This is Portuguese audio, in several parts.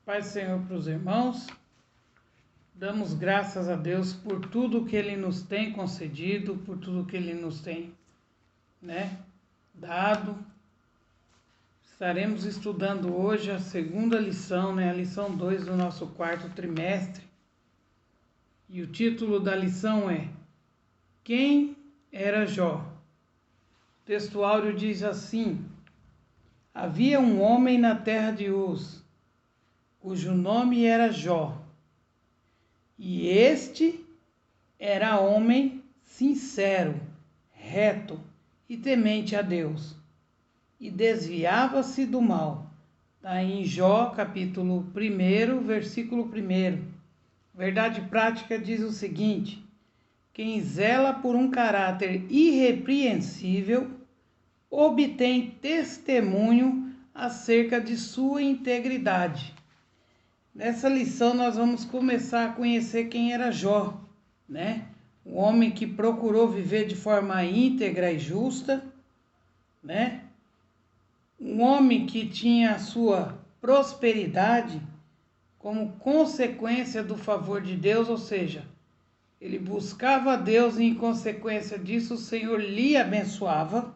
Paz do Senhor para os irmãos. Damos graças a Deus por tudo que Ele nos tem concedido, por tudo que Ele nos tem, dado. Estaremos estudando hoje a segunda lição, a lição 2 do nosso quarto trimestre. E o título da lição é Quem era Jó? O texto áureo diz assim: Havia um homem na terra de Uz, cujo nome era Jó. E este era homem sincero, reto e temente a Deus, e desviava-se do mal. Está em Jó, capítulo 1, versículo 1. Verdade prática diz o seguinte: quem zela por um caráter irrepreensível obtém testemunho acerca de sua integridade. Nessa lição nós vamos começar a conhecer quem era Jó, Um homem que procurou viver de forma íntegra e justa, Um homem que tinha a sua prosperidade como consequência do favor de Deus, ou seja, ele buscava a Deus e em consequência disso o Senhor lhe abençoava.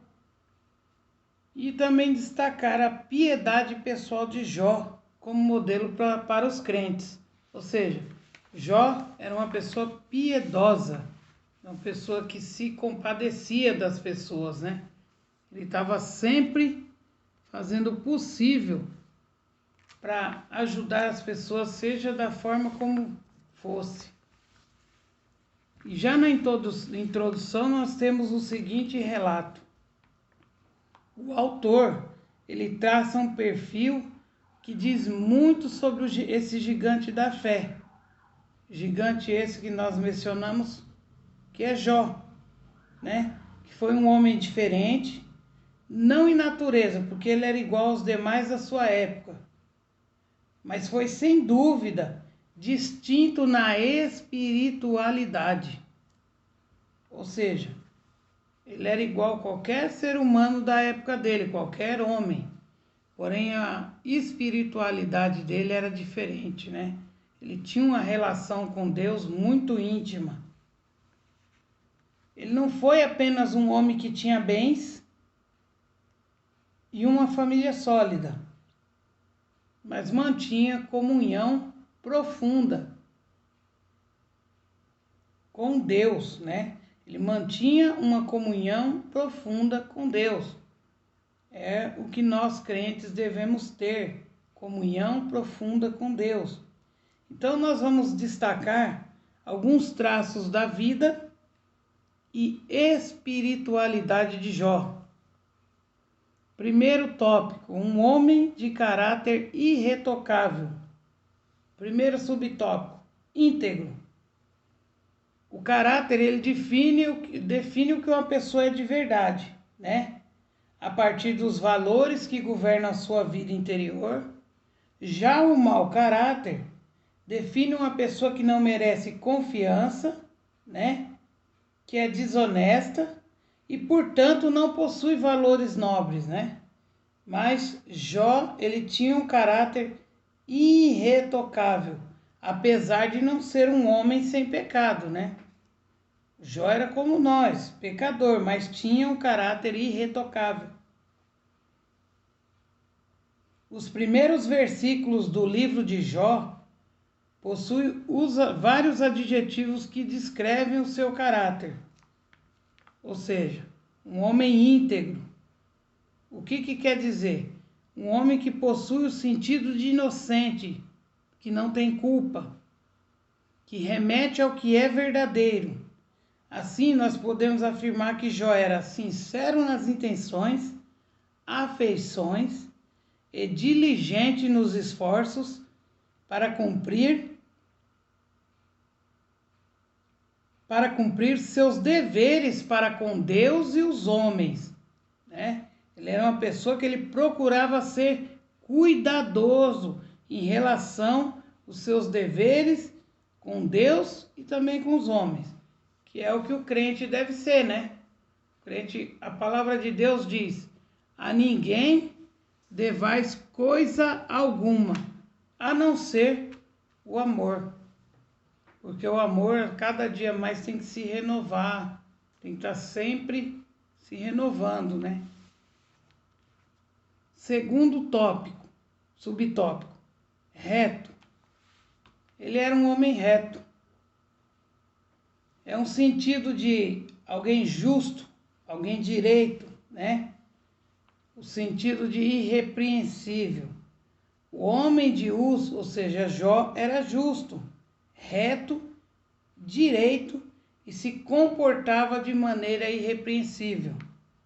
E também destacar a piedade pessoal de Jó como modelo para os crentes. Ou seja, Jó era uma pessoa piedosa, uma pessoa que se compadecia das pessoas, Ele estava sempre fazendo o possível para ajudar as pessoas, seja da forma como fosse. E já na introdução nós temos o seguinte relato. O autor, ele traça um perfil que diz muito sobre esse gigante da fé. Gigante esse que nós mencionamos, que é Jó, Que foi um homem diferente, não em natureza, porque ele era igual aos demais da sua época, mas foi sem dúvida distinto na espiritualidade. Ou seja, ele era igual a qualquer ser humano da época dele, qualquer homem. Porém, a espiritualidade dele era diferente, Ele tinha uma relação com Deus muito íntima. Ele não foi apenas um homem que tinha bens e uma família sólida, mas mantinha comunhão profunda com Deus, Ele mantinha uma comunhão profunda com Deus. É o que nós crentes devemos ter, comunhão profunda com Deus. Então nós vamos destacar alguns traços da vida e espiritualidade de Jó. Primeiro tópico, um homem de caráter irretocável. Primeiro subtópico, íntegro. O caráter, ele define o que uma pessoa é de verdade, A partir dos valores que governam a sua vida interior. Já o mau caráter define uma pessoa que não merece confiança, Que é desonesta e, portanto, não possui valores nobres, Mas Jó, ele tinha um caráter irretocável, apesar de não ser um homem sem pecado, Jó era como nós, pecador, mas tinha um caráter irretocável. Os primeiros versículos do livro de Jó usa vários adjetivos que descrevem o seu caráter. Ou seja, um homem íntegro. O que quer dizer? Um homem que possui o sentido de inocente, que não tem culpa, que remete ao que é verdadeiro. Assim, nós podemos afirmar que Jó era sincero nas intenções, afeições e diligente nos esforços para cumprir seus deveres para com Deus e os homens, Ele era uma pessoa que ele procurava ser cuidadoso em relação aos seus deveres com Deus e também com os homens, que é o que o crente deve ser, O crente, a palavra de Deus diz: a ninguém devais coisa alguma, a não ser o amor. Porque o amor cada dia mais tem que se renovar, tem que estar sempre se renovando, né? Segundo tópico, subtópico, reto. Ele era um homem reto. É um sentido de alguém justo, alguém direito, né? O sentido de irrepreensível. O homem de Uz, ou seja, Jó, era justo, reto, direito e se comportava de maneira irrepreensível,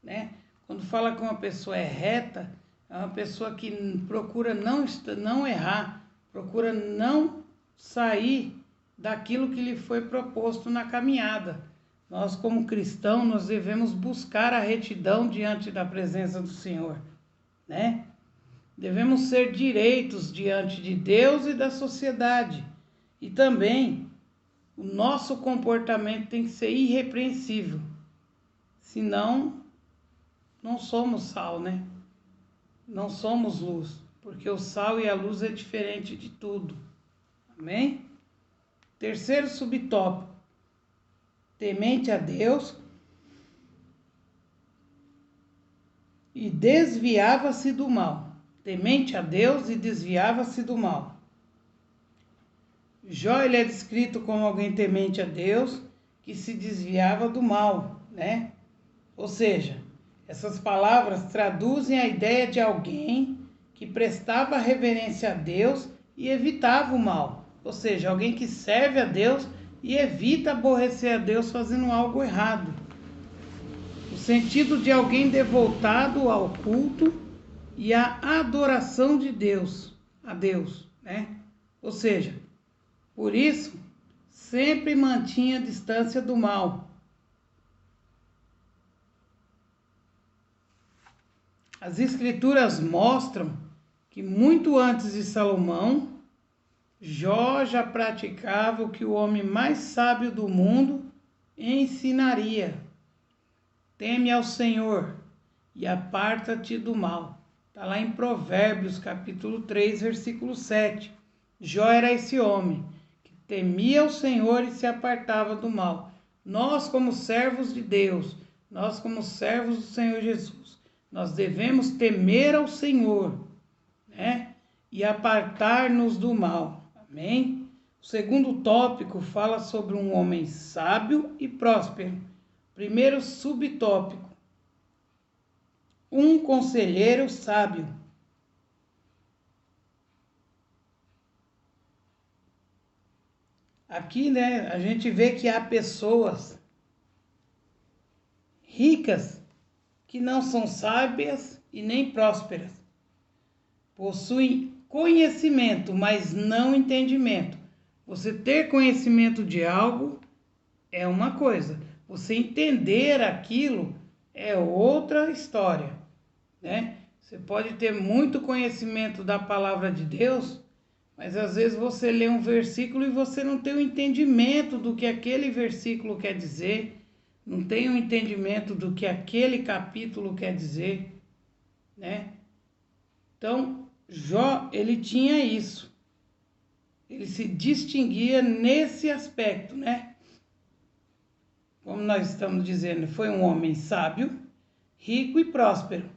né? Quando fala que uma pessoa é reta, é uma pessoa que procura não errar, procura não sair daquilo que lhe foi proposto na caminhada. Nós, como cristãos, nós devemos buscar a retidão diante da presença do Senhor, né? Devemos ser direitos diante de Deus e da sociedade. E também o nosso comportamento tem que ser irrepreensível. Senão, não somos sal, né? Não somos luz. Porque o sal e a luz é diferente de tudo. Amém? Terceiro subtópico. Temente a Deus e desviava-se do mal. Temente a Deus e desviava-se do mal. Jó, ele é descrito como alguém temente a Deus que se desviava do mal, né? Ou seja, essas palavras traduzem a ideia de alguém que prestava reverência a Deus e evitava o mal. Ou seja, alguém que serve a Deus e evita aborrecer a Deus fazendo algo errado. O sentido de alguém devotado ao culto e à adoração de Deus, a Deus, né? Ou seja, por isso, sempre mantinha distância do mal. As escrituras mostram que muito antes de Salomão, Jó já praticava o que o homem mais sábio do mundo ensinaria. Teme ao Senhor e aparta-te do mal. Está lá em Provérbios, capítulo 3, versículo 7. Jó era esse homem que temia o Senhor e se apartava do mal. Nós, como servos de Deus, nós, como servos do Senhor Jesus, nós devemos temer ao Senhor, né? E apartar-nos do mal. Amém? O segundo tópico fala sobre um homem sábio e próspero. Primeiro subtópico. Um conselheiro sábio. Aqui, né, a gente vê que há pessoas ricas que não são sábias e nem prósperas. Possuem conhecimento, mas não entendimento. Você ter conhecimento de algo é uma coisa. Você entender aquilo é outra história, né? Você pode ter muito conhecimento da palavra de Deus, mas às vezes você lê um versículo e você não tem o entendimento do que aquele versículo quer dizer, não tem o entendimento do que aquele capítulo quer dizer, né? Então, Jó, ele tinha isso. Ele se distinguia nesse aspecto, né? Como nós estamos dizendo, foi um homem sábio, rico e próspero.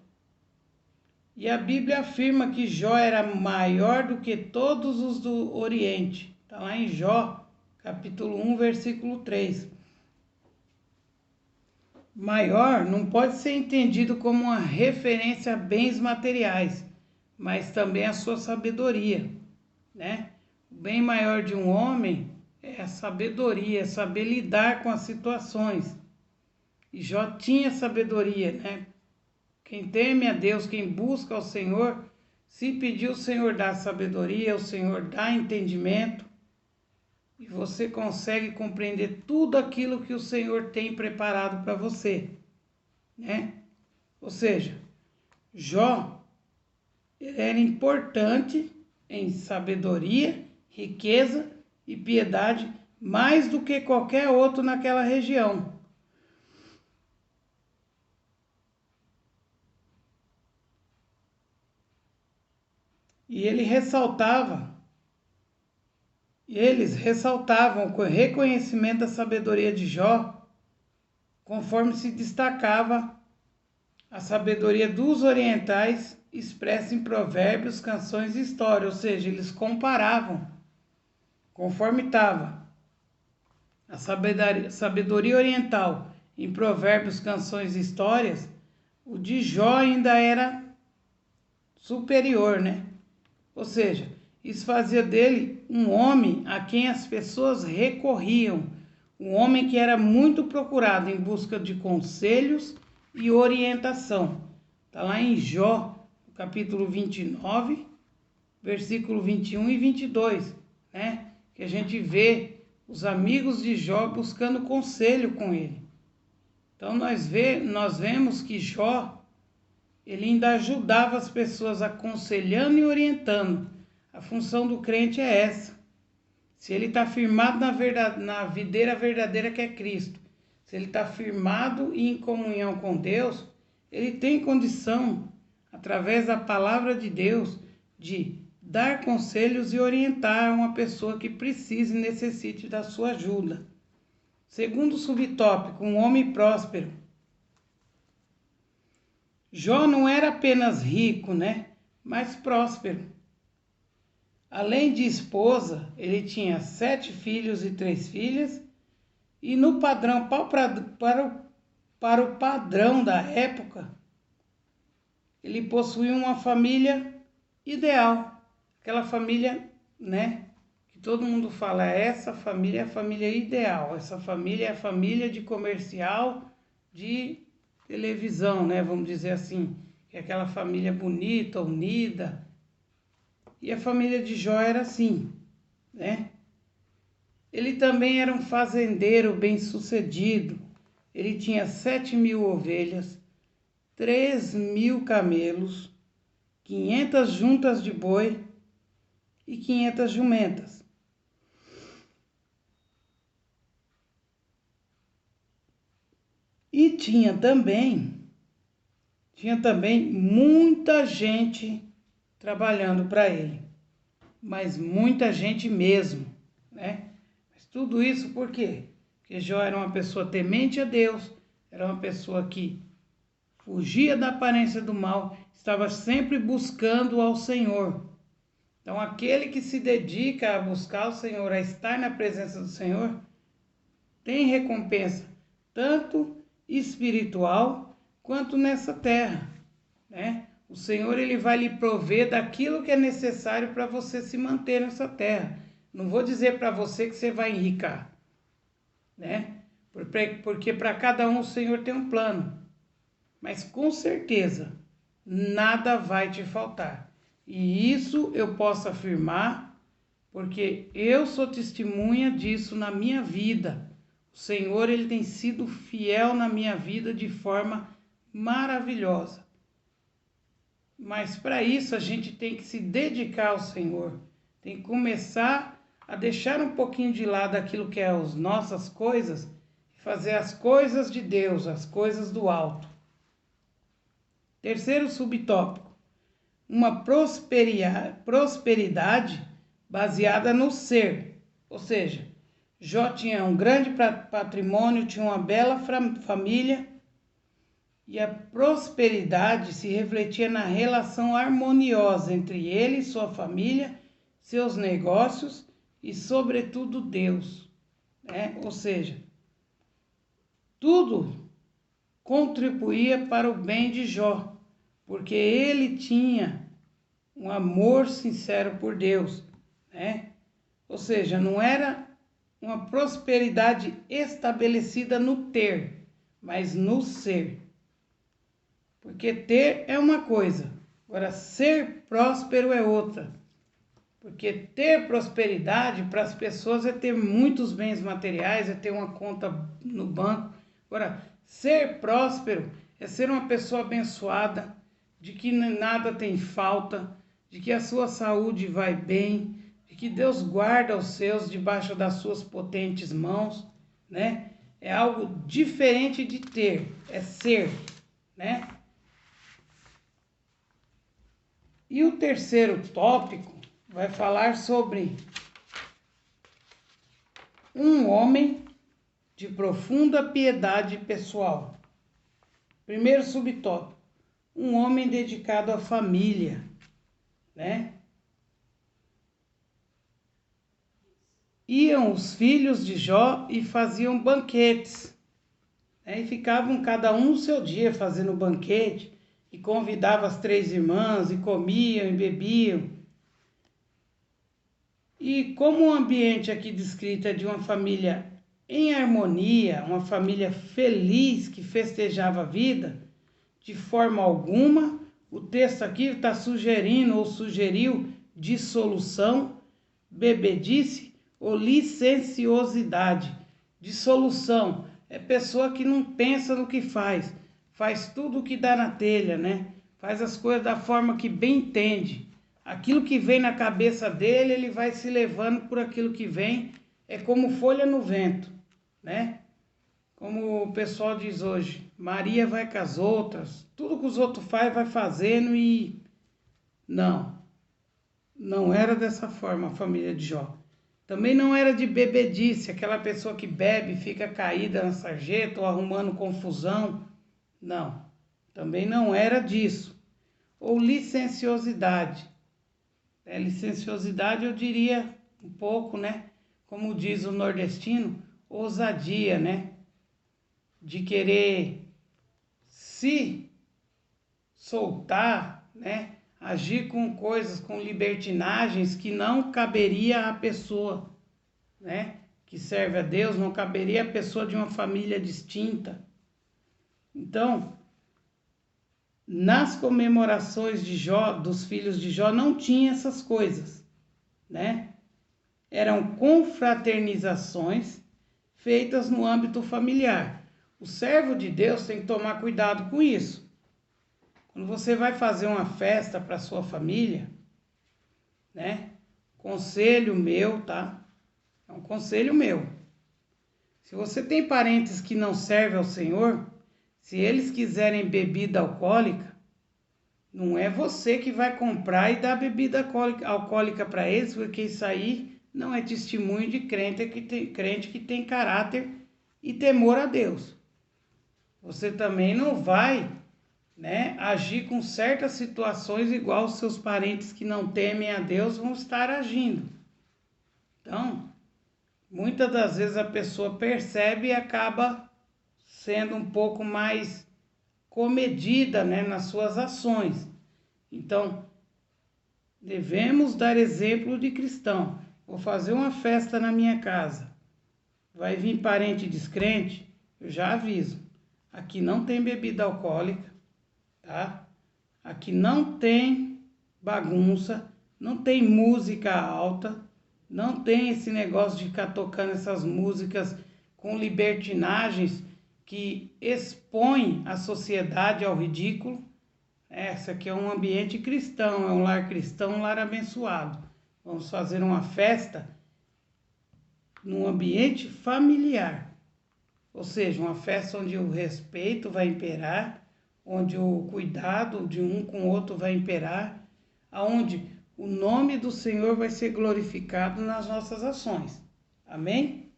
E a Bíblia afirma que Jó era maior do que todos os do Oriente. Está lá em Jó, capítulo 1, versículo 3. Maior não pode ser entendido como uma referência a bens materiais, mas também a sua sabedoria, né? O bem maior de um homem é a sabedoria, é saber lidar com as situações. E Jó tinha sabedoria, né? Quem teme a Deus, quem busca ao Senhor, se pedir, o Senhor dá sabedoria, o Senhor dá entendimento, e você consegue compreender tudo aquilo que o Senhor tem preparado para você, né? Ou seja, Jó era importante em sabedoria, riqueza e piedade, mais do que qualquer outro naquela região. E ele ressaltava eles ressaltavam o reconhecimento da sabedoria de Jó, conforme se destacava a sabedoria dos orientais expressa em provérbios, canções e histórias, ou seja, eles comparavam, conforme estava a sabedoria oriental em provérbios, canções e histórias, o de Jó ainda era superior, né? Ou seja, isso fazia dele um homem a quem as pessoas recorriam, um homem que era muito procurado em busca de conselhos e orientação. Está lá em Jó, capítulo 29, versículo 21 e 22, né? Que a gente vê os amigos de Jó buscando conselho com ele. Então nós vemos que Jó, ele ainda ajudava as pessoas aconselhando e orientando. A função do crente é essa. Se ele está firmado na videira verdadeira que é Cristo, se ele está firmado e em comunhão com Deus, ele tem condição, através da palavra de Deus, de dar conselhos e orientar uma pessoa que precise e necessite da sua ajuda. Segundo subtópico, um homem próspero. Jó não era apenas rico, né? Mas próspero. Além de esposa, ele tinha 7 filhos e 3 filhas, e no padrão, para o padrão da época, ele possuía uma família ideal, aquela família, né, que todo mundo fala, essa família é a família ideal, essa família é a família de comercial, de televisão, né, vamos dizer assim, que é aquela família bonita, unida. E a família de Jó era assim, né? Ele também era um fazendeiro bem-sucedido. Ele tinha 7.000 ovelhas, 3.000 camelos, 500 juntas de boi e 500 jumentas. E tinha também muita gente trabalhando para ele, mas muita gente mesmo, né? Mas tudo isso por quê? Porque Jó era uma pessoa temente a Deus, era uma pessoa que fugia da aparência do mal, estava sempre buscando ao Senhor. Então, aquele que se dedica a buscar o Senhor, a estar na presença do Senhor, tem recompensa, tanto espiritual quanto nessa terra, né? O Senhor, ele vai lhe prover daquilo que é necessário para você se manter nessa terra. Não vou dizer para você que você vai enricar, né? Porque para cada um o Senhor tem um plano. Mas com certeza, nada vai te faltar. E isso eu posso afirmar, porque eu sou testemunha disso na minha vida. O Senhor, ele tem sido fiel na minha vida de forma maravilhosa. Mas para isso a gente tem que se dedicar ao Senhor. Tem que começar a deixar um pouquinho de lado aquilo que é as nossas coisas e fazer as coisas de Deus, as coisas do alto. Terceiro subtópico, uma prosperidade baseada no ser. Ou seja, Jó tinha um grande patrimônio, tinha uma bela família, e a prosperidade se refletia na relação harmoniosa entre ele e sua família, seus negócios e, sobretudo, Deus, né? Ou seja, tudo contribuía para o bem de Jó, porque ele tinha um amor sincero por Deus, né? Ou seja, não era uma prosperidade estabelecida no ter, mas no ser. Porque ter é uma coisa, agora ser próspero é outra. Porque ter prosperidade para as pessoas é ter muitos bens materiais, é ter uma conta no banco. Agora, ser próspero é ser uma pessoa abençoada, de que nada tem falta, de que a sua saúde vai bem, de que Deus guarda os seus debaixo das suas potentes mãos, né? É algo diferente de ter, é ser, né? E o terceiro tópico vai falar sobre Um homem de profunda piedade pessoal. Primeiro subtópico, um homem dedicado à família, né? Iam os filhos de Jó e faziam banquetes, né? E ficavam cada um no seu dia fazendo banquete, e convidava as 3 irmãs, e comiam e bebiam. E como o ambiente aqui descrito é de uma família em harmonia, uma família feliz que festejava a vida, de forma alguma o texto aqui está sugerindo ou sugeriu dissolução, bebedice ou licenciosidade. Dissolução é pessoa que não pensa no que faz, faz tudo o que dá na telha, né? Faz as coisas da forma que bem entende. Aquilo que vem na cabeça dele, ele vai se levando por aquilo que vem, é como folha no vento, né? Como o pessoal diz hoje, Maria vai com as outras, tudo que os outros fazem vai fazendo e... Não era dessa forma a família de Jó. Também não era de bebedice, aquela pessoa que bebe, fica caída na sarjeta ou arrumando confusão. Não, também não era disso. Ou licenciosidade. Licenciosidade eu diria um pouco, né? Como diz o nordestino, ousadia, né? De querer se soltar, né? Agir com coisas, com libertinagens que não caberia à pessoa, né? Que serve a Deus, não caberia à pessoa de uma família distinta. Então, nas comemorações de Jó, dos filhos de Jó, não tinha essas coisas, né? Eram confraternizações feitas no âmbito familiar. O servo de Deus tem que tomar cuidado com isso. Quando você vai fazer uma festa para sua família, né? Conselho meu, tá? É um conselho meu. Se você tem parentes que não servem ao Senhor, se eles quiserem bebida alcoólica, não é você que vai comprar e dar bebida alcoólica para eles, porque isso aí não é testemunho de crente que tem caráter e temor a Deus. Você também não vai, né, agir com certas situações igual os seus parentes que não temem a Deus vão estar agindo. Então, muitas das vezes a pessoa percebe e acaba sendo um pouco mais comedida, né, nas suas ações. Então, devemos dar exemplo de cristão. Vou fazer uma festa na minha casa. Vai vir parente descrente? Eu já aviso. Aqui não tem bebida alcoólica, tá? Aqui não tem bagunça, não tem música alta, não tem esse negócio de ficar tocando essas músicas com libertinagens que expõem a sociedade ao ridículo. Essa aqui é um ambiente cristão, é um lar cristão, um lar abençoado. Vamos fazer uma festa num ambiente familiar. Ou seja, uma festa onde o respeito vai imperar, onde o cuidado de um com o outro vai imperar, aonde o nome do Senhor vai ser glorificado nas nossas ações. Amém?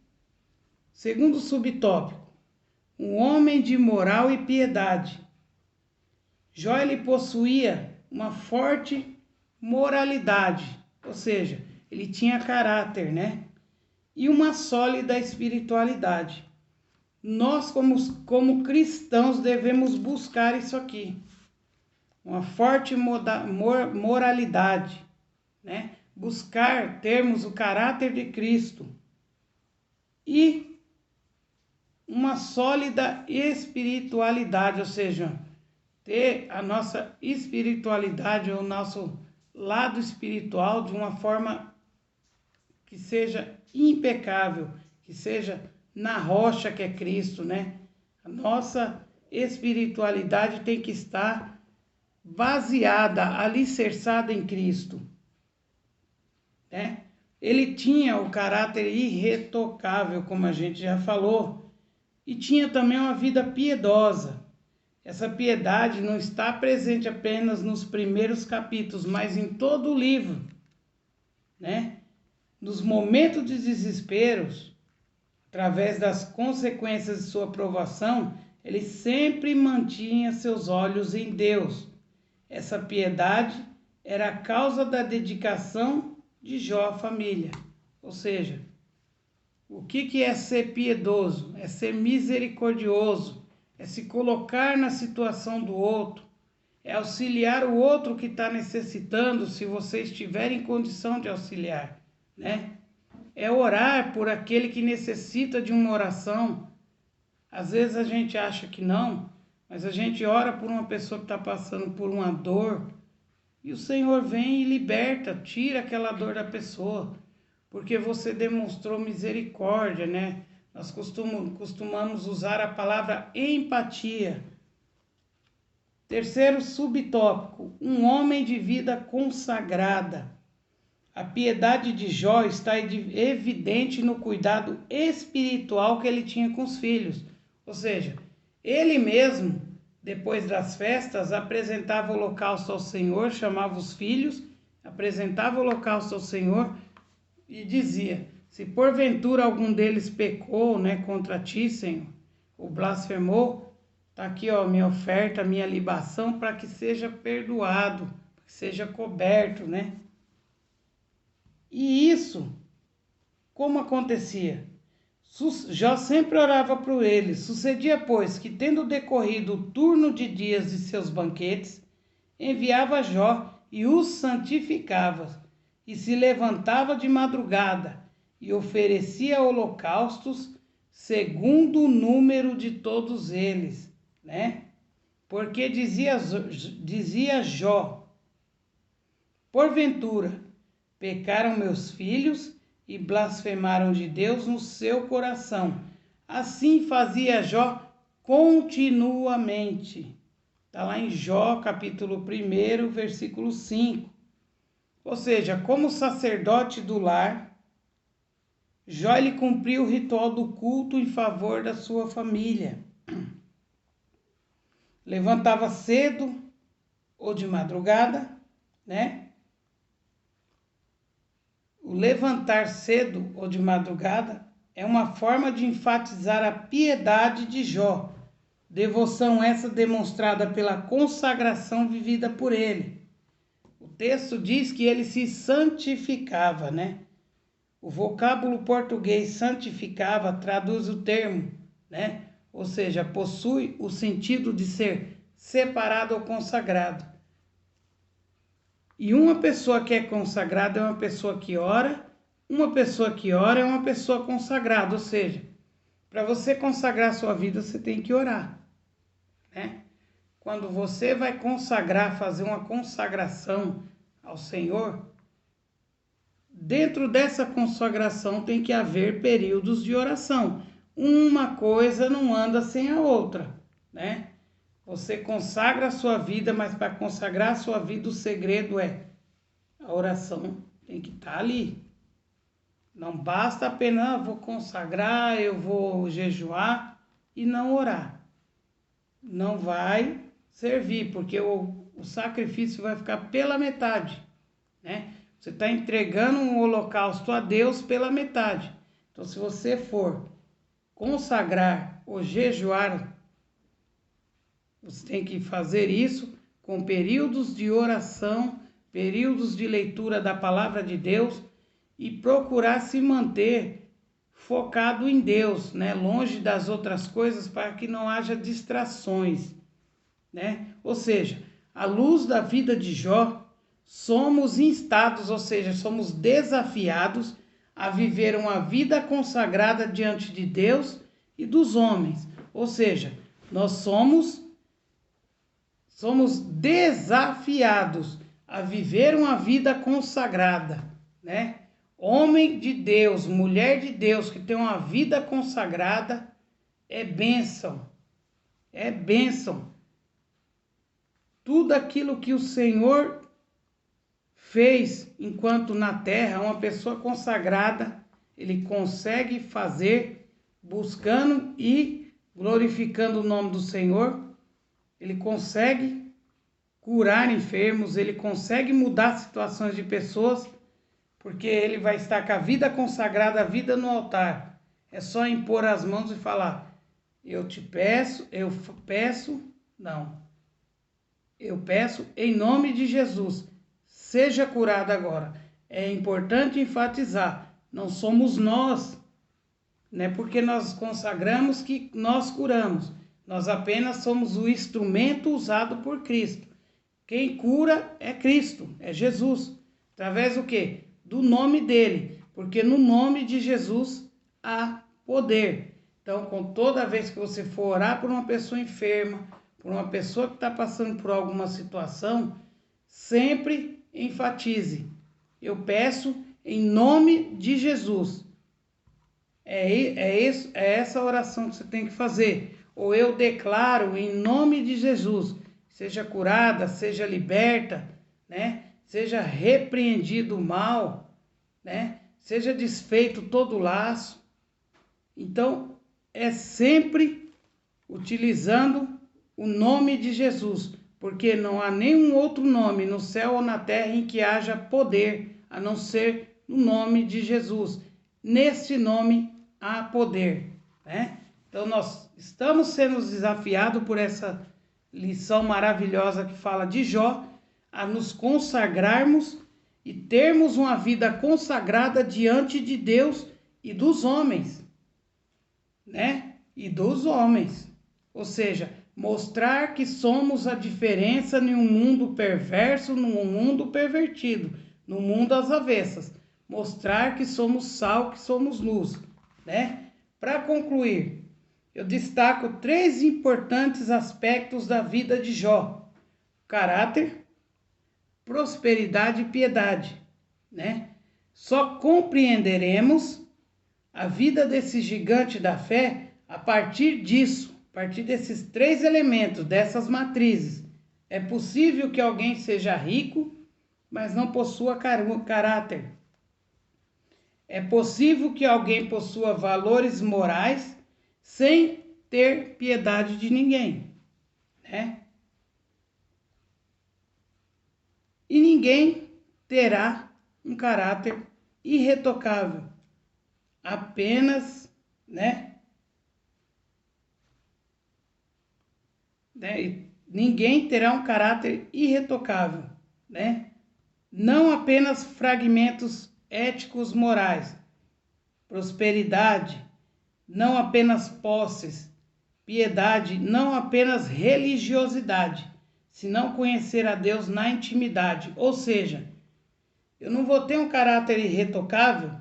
Segundo subtópico, um homem de moral e piedade. Jó, ele possuía uma forte moralidade, ou seja, ele tinha caráter, né? E uma sólida espiritualidade. Nós, como cristãos, devemos buscar isso aqui. Uma forte moralidade, né? Buscar termos o caráter de Cristo. E uma sólida espiritualidade, ou seja, ter a nossa espiritualidade, o nosso lado espiritual de uma forma que seja impecável, que seja na rocha que é Cristo, né? A nossa espiritualidade tem que estar baseada, alicerçada em Cristo, né? Ele tinha o caráter irretocável, como a gente já falou, e tinha também uma vida piedosa. Essa piedade não está presente apenas nos primeiros capítulos, mas em todo o livro, né? Nos momentos de desesperos, através das consequências de sua provação, ele sempre mantinha seus olhos em Deus. Essa piedade era a causa da dedicação de Jó à família. Ou seja, o que é ser piedoso? É ser misericordioso, é se colocar na situação do outro, é auxiliar o outro que está necessitando, se você estiver em condição de auxiliar, né? É orar por aquele que necessita de uma oração. Às vezes a gente acha que não, mas a gente ora por uma pessoa que está passando por uma dor e o Senhor vem e liberta, tira aquela dor da pessoa, porque você demonstrou misericórdia, né? Nós costumamos usar a palavra empatia. Terceiro subtópico, um homem de vida consagrada. A piedade de Jó está evidente no cuidado espiritual que ele tinha com os filhos. Ou seja, ele mesmo, depois das festas, apresentava o holocausto ao Senhor, chamava os filhos, apresentava o holocausto ao Senhor e dizia: se porventura algum deles pecou, né, contra ti, Senhor, ou blasfemou, está aqui, ó, minha oferta, minha libação, para que seja perdoado, que seja coberto, né? E isso, como acontecia? Jó sempre orava por eles. Sucedia, pois, que tendo decorrido o turno de dias de seus banquetes, enviava Jó e os santificava, e se levantava de madrugada, e oferecia holocaustos segundo o número de todos eles, né? Porque dizia Jó: porventura pecaram meus filhos e blasfemaram de Deus no seu coração. Assim fazia Jó continuamente. Está lá em Jó, capítulo 1, versículo 5. Ou seja, como sacerdote do lar, Jó ele cumpriu o ritual do culto em favor da sua família. Levantava cedo ou de madrugada, né? O levantar cedo ou de madrugada é uma forma de enfatizar a piedade de Jó, devoção essa demonstrada pela consagração vivida por ele. O texto diz que ele se santificava, né? O vocábulo português santificava traduz o termo, né? Ou seja, possui o sentido de ser separado ou consagrado. E uma pessoa que é consagrada é uma pessoa que ora, uma pessoa que ora é uma pessoa consagrada, ou seja, para você consagrar a sua vida, você tem que orar, né? Quando você vai consagrar, fazer uma consagração ao Senhor, dentro dessa consagração tem que haver períodos de oração. Uma coisa não anda sem a outra, né? Você consagra a sua vida, mas para consagrar a sua vida o segredo é a oração tem que estar ali. Não basta apenas vou consagrar, eu vou jejuar e não orar. Não vai servir, porque o sacrifício vai ficar pela metade, né? Você está entregando um holocausto a Deus pela metade. Então, se você for consagrar ou jejuar, você tem que fazer isso com períodos de oração, períodos de leitura da palavra de Deus e procurar se manter focado em Deus, né? Longe das outras coisas para que não haja distrações, né? Ou seja, à luz da vida de Jó, somos instados, ou seja, somos desafiados a viver uma vida consagrada diante de Deus e dos homens. Ou seja, nós somos desafiados a viver uma vida consagrada, né? Homem de Deus, mulher de Deus que tem uma vida consagrada é bênção. É bênção. Tudo aquilo que o Senhor fez enquanto na terra, uma pessoa consagrada, ele consegue fazer buscando e glorificando o nome do Senhor. Ele consegue curar enfermos, ele consegue mudar situações de pessoas, porque ele vai estar com a vida consagrada, a vida no altar. é só impor as mãos e falar: eu peço em nome de Jesus, seja curado agora. É importante enfatizar, não somos nós, não é porque nós consagramos que nós curamos. Nós apenas somos o instrumento usado por Cristo. Quem cura é Cristo, é Jesus. Através do quê? Do nome dele. Porque no nome de Jesus há poder. Então, toda vez que você for orar por uma pessoa enferma, por uma pessoa que está passando por alguma situação, sempre enfatize: eu peço em nome de Jesus. É essa oração que você tem que fazer. Ou eu declaro em nome de Jesus, seja curada, seja liberta, né? Seja repreendido o mal, né? Seja desfeito todo o laço. Então, é sempre utilizando o nome de Jesus, porque não há nenhum outro nome no céu ou na terra em que haja poder, a não ser no nome de Jesus. Neste nome há poder, né? Então, nós estamos sendo desafiados por essa lição maravilhosa que fala de Jó, a nos consagrarmos e termos uma vida consagrada diante de Deus e dos homens, né? E dos homens. Ou seja, mostrar que somos a diferença em um mundo perverso, num mundo pervertido, num mundo às avessas. Mostrar que somos sal, que somos luz, né? Para concluir, eu destaco 3 importantes aspectos da vida de Jó: caráter, prosperidade e piedade, né? Só compreenderemos a vida desse gigante da fé a partir disso, a partir desses 3 elementos, dessas matrizes. É possível que alguém seja rico, mas não possua caráter. É possível que alguém possua valores morais sem ter piedade de ninguém, né? E ninguém terá um caráter irretocável, apenas, né? Ninguém terá um caráter irretocável, né? Não apenas fragmentos éticos morais, prosperidade, não apenas posses, piedade, não apenas religiosidade, senão conhecer a Deus na intimidade. Ou seja, eu não vou ter um caráter irretocável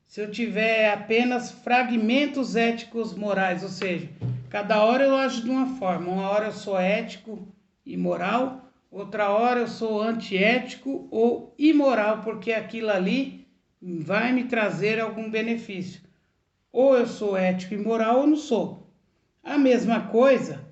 se eu tiver apenas fragmentos éticos morais, ou seja, cada hora eu ajo de uma forma. Uma hora eu sou ético e moral, outra hora eu sou antiético ou imoral, porque aquilo ali vai me trazer algum benefício. Ou eu sou ético e moral ou não sou. A mesma coisa,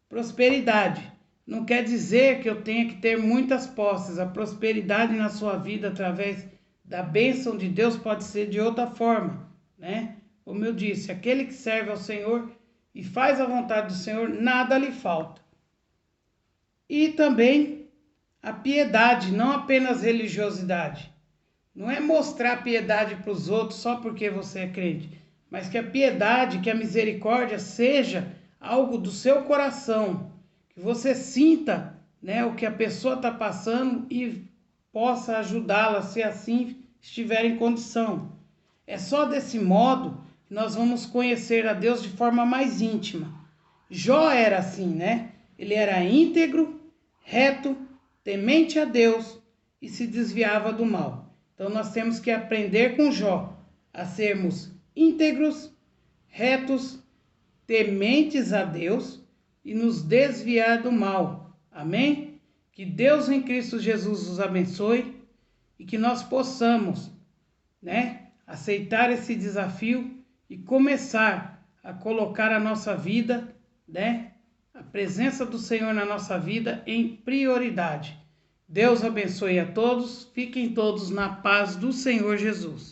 prosperidade. Não quer dizer que eu tenha que ter muitas posses. A prosperidade na sua vida através da bênção de Deus pode ser de outra forma, né? Como eu disse, aquele que serve ao Senhor e faz a vontade do Senhor, nada lhe falta. E também a piedade, não apenas religiosidade. Não é mostrar piedade para os outros só porque você é crente, mas que a piedade, que a misericórdia seja algo do seu coração, que você sinta, né, o que a pessoa está passando e possa ajudá-la, se assim estiver em condição. É só desse modo que nós vamos conhecer a Deus de forma mais íntima. Jó era assim, né? Ele era íntegro, reto, temente a Deus e se desviava do mal. Então nós temos que aprender com Jó a sermos íntegros, retos, tementes a Deus e nos desviar do mal. Amém? Que Deus em Cristo Jesus nos abençoe e que nós possamos, né, aceitar esse desafio e começar a colocar a nossa vida, né, a presença do Senhor na nossa vida em prioridade. Deus abençoe a todos, fiquem todos na paz do Senhor Jesus.